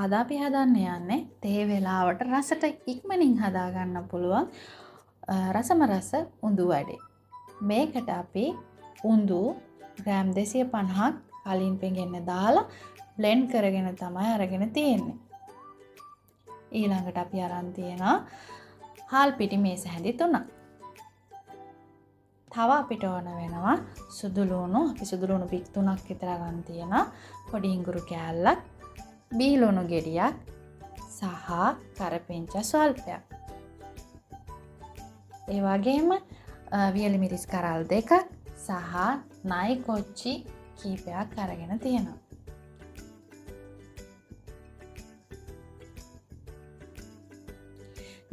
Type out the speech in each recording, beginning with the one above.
අද අපි හදන්න යන්නේ තේ වෙලාවට රසට ඉක්මනින් හදාගන්න පුළුවන් රසම රස උඳු වඩේ. මේකට අපි උඳු ග්‍රෑම් 250ක් කලින් පෙඟෙන්න දාලා බ්ලෙන්ඩ් කරගෙන තමයි අරගෙන තියෙන්නේ. ඊළඟට අපි අරන් තියෙනවා හාල් පිටි මේස හැඳි 3ක්. තව අපිට ඕන වෙනවා සුදු ලුණු. අපි සුදු ලුණු පික් 3ක් විතර ගන්න තියෙනවා. පොඩි ඉඟුරු කෑල්ලක්, බීලුණු ගෙඩියක් සහ කරපිංචා ස්වල්පයක්. ඒ වගේම වියලි මිරිස් කරල් 2ක් සහ නයි කොච්චි කීපයක් අරගෙන තියෙනවා.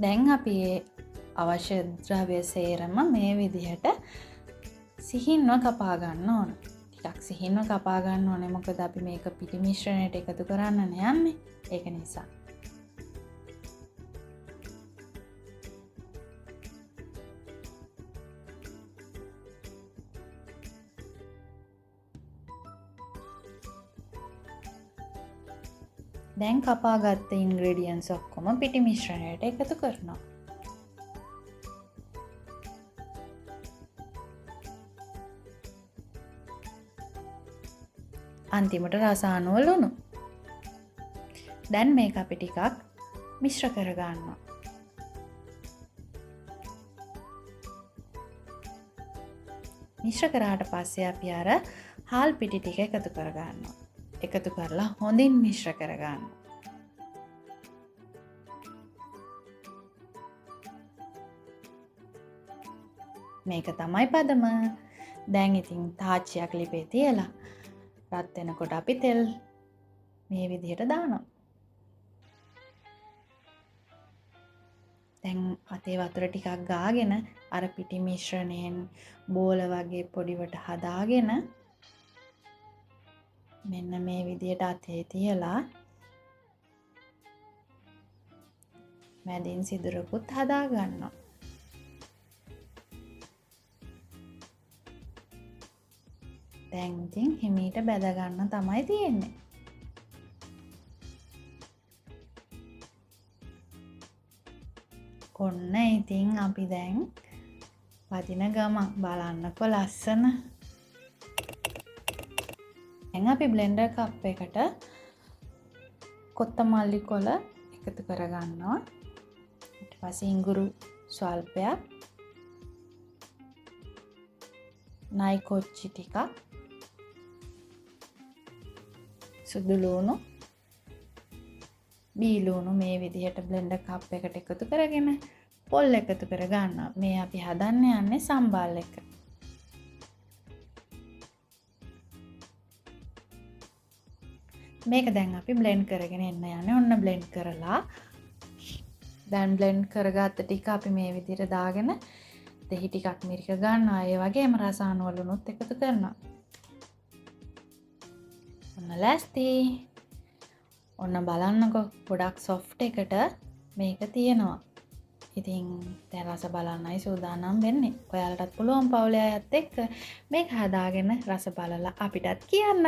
දැන් අපි අවශ්‍ය ද්‍රව්‍ය සේරම මේ විදිහට සිහින්ව කපා ගන්න ඕන. ටිකක් සිහින්ව කපා ගන්න ඕනේ මොකද අපි මේක පිටි මිශ්‍රණයට එකතු කරන්න යන්නේ. ඒක නිසා. දැන් කපාගත්ත ඉන්ග්‍රේඩියන්ට්ස් ඔක්කොම පිටි මිශ්‍රණයට එකතු කරනවා. අන්තිමට රස අනුව ලුණු. දැන් මේක අපි ටිකක් මිශ්‍ර කරගන්නවා. මිශ්‍ර කරාට පස්සේ අපි අර හාල් පිටි ටික එකතු කරගන්නවා. එකතු කරලා හොඳින් මිශ්‍ර කරගන්නවා. මේක තමයි පදම. දැන් ඉතින් තාච්චියක් ලිපේ තියලා රත් වෙනකොට අපි තෙල් මේ විදිහට දානවා. දැන් අතේ වතුර ටිකක් ගාගෙන අර පිටි මිශ්‍රණයෙන් බෝල වගේ පොඩිවට හදාගෙන මෙන්න මේ විදිහට අතේ තියලා මැදින් සිදුරකුත් හදා ගන්නවා. දැන් ඉතින් හිමීට බැද ගන්න තමයි තියෙන්නේ. ඔන්න ඉතින් අපි දැන් වදින ගමන් බලන්නකො ලස්සන. දැන් අපි බ්ලෙන්ඩර් කප් එකට කොත්තමල්ලි කොළ එකතු කරගන්නවා. ඊට පස්සේ ඉඟුරු ස්වල්පයක්, නයි කොච්චි ටිකක්, සුදු ලුණු, බීලුණු මේ විදිහට බ්ලෙන්ඩර් කප් එකට එකතු කරගෙන පොල් එකතු කර ගන්නවා. මේ අපි හදන්න යන්නේ සම්බල් එක. මේක දැන් අපි බ්ලෙන්ඩ් කරගෙන එන්න යන්නේ. ඔන්න බ්ලෙන්ඩ් කරලා දැන් බ්ලෙන්ඩ් කරගත්ත ටික අපි මේ විදිහට දාගෙන දෙහි ටිකක් මිරික ගන්නවා. ඒ වගේම රස අනුව ලුණුත් එකතු කරනවා. ඔන්න ලෑස්ති. ඔන්න බලන්නකො ගොඩක් සොෆ්ට් එකට මේක තියෙනවා. ඉතින් දැන් රස බලන්නයි සූදානම් වෙන්නේ. ඔයාලටත් පුළුවන් පවුලේ අයත් එක්ක මේක හදාගෙන රස බලලා අපිටත් කියන්න.